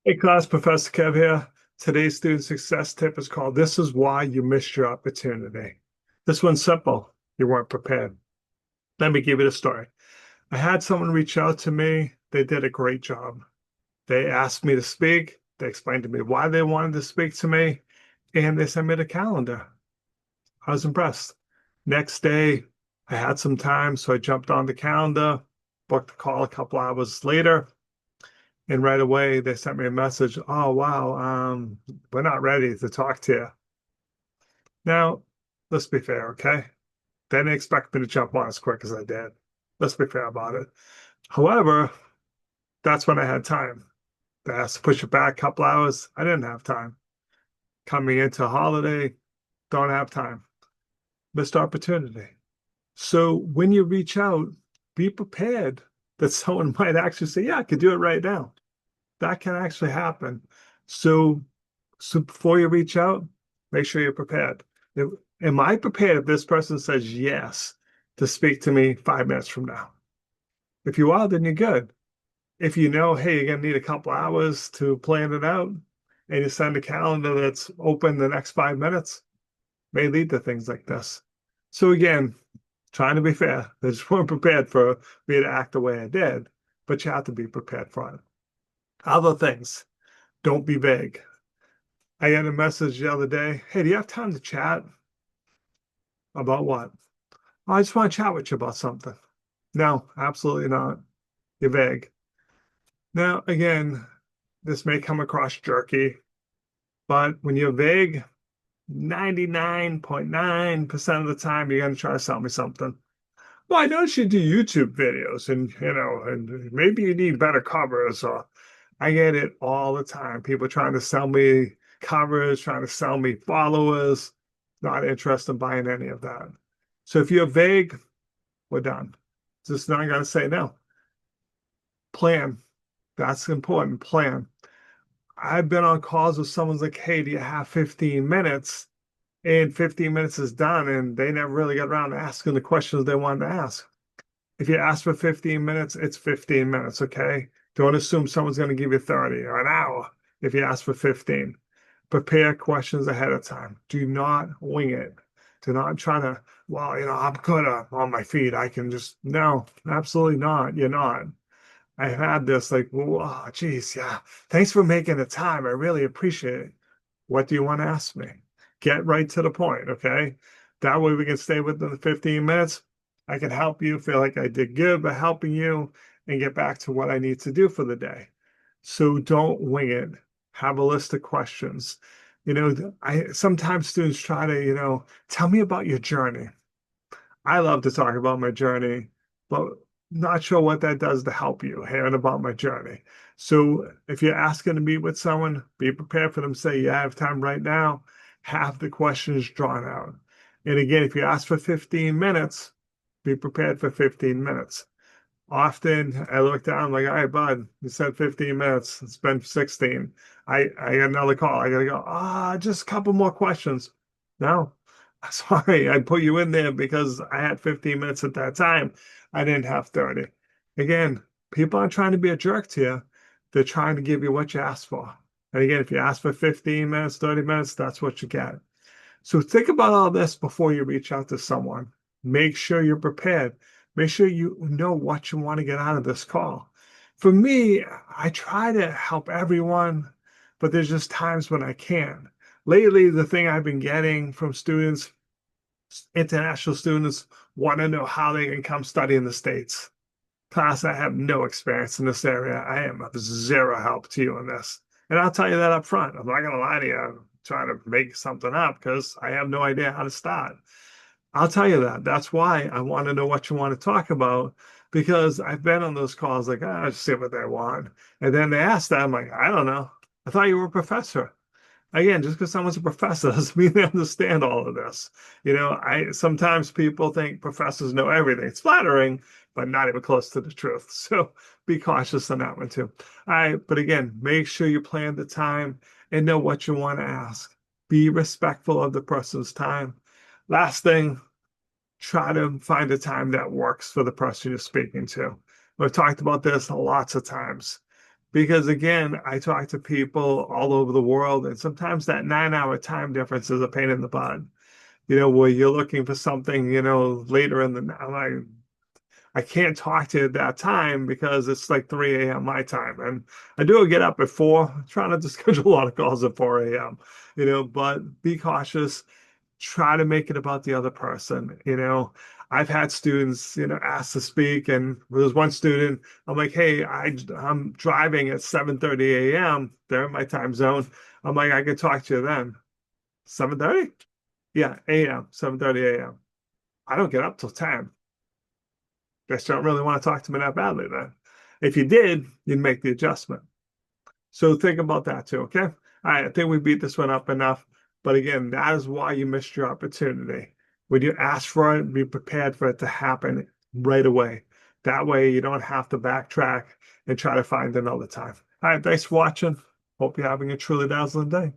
Hey class, Professor Kev here. Today's student success tip is called This is Why You Missed Your Opportunity. This one's simple. You weren't prepared. Let me give you the story. I had someone reach out to me. They did a great job. They asked me to speak. They explained to me why they wanted to speak to me, and they sent me the calendar. I was impressed. Next day, I had some time, so I jumped on the calendar, booked the call a couple hours later. And right away, they sent me a message. Oh, wow. We're not ready to talk to you. Now, let's be fair, okay? They didn't expect me to jump on as quick as I did. Let's be fair about it. However, that's when I had time. They asked to push it back a couple hours. I didn't have time. Coming into a holiday, don't have time. Missed opportunity. So when you reach out, be prepared that someone might actually say, yeah, I could do it right now. That can actually happen. So before you reach out, make sure you're prepared. Am I prepared if this person says yes to speak to me 5 minutes from now? If you are, then you're good. If you know, hey, you're going to need a couple hours to plan it out, and you send a calendar that's open the next 5 minutes, may lead to things like this. So again, trying to be fair, they just weren't prepared for me to act the way I did, but you have to be prepared for it. Other things, don't be vague. I got a message the other day. Hey, do you have time to chat? About what? "Oh, I just want to chat with you about something." No, absolutely not. You're vague. Now, again, this may come across jerky, but when you're vague, 99.9% of the time, you're going to try to sell me something. Why don't you do YouTube videos and maybe you need better covers or I get it all the time. People trying to sell me covers, trying to sell me followers, not interested in buying any of that. So if you're vague, we're done. Just not gonna say no. Plan. That's important. Plan. I've been on calls with someone's like, hey, do you have 15 minutes? And 15 minutes is done, and they never really got around to asking the questions they wanted to ask. If you ask for 15 minutes, it's 15 minutes, okay? Don't assume someone's going to give you 30 or an hour if you ask for 15. Prepare questions ahead of time. Do not wing it. Do not try to, well, I'm good on my feet. I can just, no, absolutely not. You're not. I had this like, oh, geez, yeah. Thanks for making the time. I really appreciate it. What do you want to ask me? Get right to the point, okay? That way we can stay within the 15 minutes. I can help you feel like I did good by helping you and get back to what I need to do for the day. So don't wing it. Have a list of questions. I sometimes students try to, tell me about your journey. I love to talk about my journey, but not sure what that does to help you hearing about my journey. So if you're asking to meet with someone, be prepared for them to say, yeah, I have time right now. Have the questions drawn out. And again, if you ask for 15 minutes, be prepared for 15 minutes. Often I look down like, all right, bud, you said 15 minutes. It's been 16. I got another call. I gotta go, just a couple more questions. No, sorry, I put you in there because I had 15 minutes at that time. I didn't have 30. Again, people aren't trying to be a jerk to you. They're trying to give you what you asked for. And again, if you ask for 15 minutes, 30 minutes, that's what you get. So think about all this before you reach out to someone. Make sure you're prepared. Make sure you know what you want to get out of this call. For me, I try to help everyone, but there's just times when I can't. Lately, the thing I've been getting from students, international students, want to know how they can come study in the States. Class, I have no experience in this area. I am of zero help to you in this. And I'll tell you that up front. I'm not going to lie to you. I'm trying to make something up because I have no idea how to start. I'll tell you that. That's why I want to know what you want to talk about because I've been on those calls like, just see what they want. And then they ask that, I'm like, I don't know. I thought you were a professor. Again, just because someone's a professor doesn't mean they understand all of this. I sometimes people think professors know everything. It's flattering, but not even close to the truth. So be cautious on that one too. All right, but again, make sure you plan the time and know what you want to ask. Be respectful of the person's time. Last thing, try to find a time that works for the person you're speaking to. We've talked about this lots of times. Because again, I talk to people all over the world, and sometimes that 9 hour time difference is a pain in the butt. Where you're looking for something, later in the night. I can't talk to you at that time because it's like 3 a.m. my time. And I do get up at 4, trying not to schedule a lot of calls at 4 a.m., but be cautious. Try to make it about the other person. I've had students, ask to speak, and there's one student, I'm like, hey, I'm driving at 7:30 a.m. They're in my time zone. I'm like, I could talk to you then. 7:30? Yeah, a.m., 7:30 a.m. I don't get up till 10. Guess you don't really want to talk to me that badly then. If you did, you'd make the adjustment. So think about that too, okay? All right, I think we beat this one up enough. But again, that is why you missed your opportunity. When you ask for it, be prepared for it to happen right away. That way you don't have to backtrack and try to find another time. All right, thanks for watching. Hope you're having a truly dazzling day.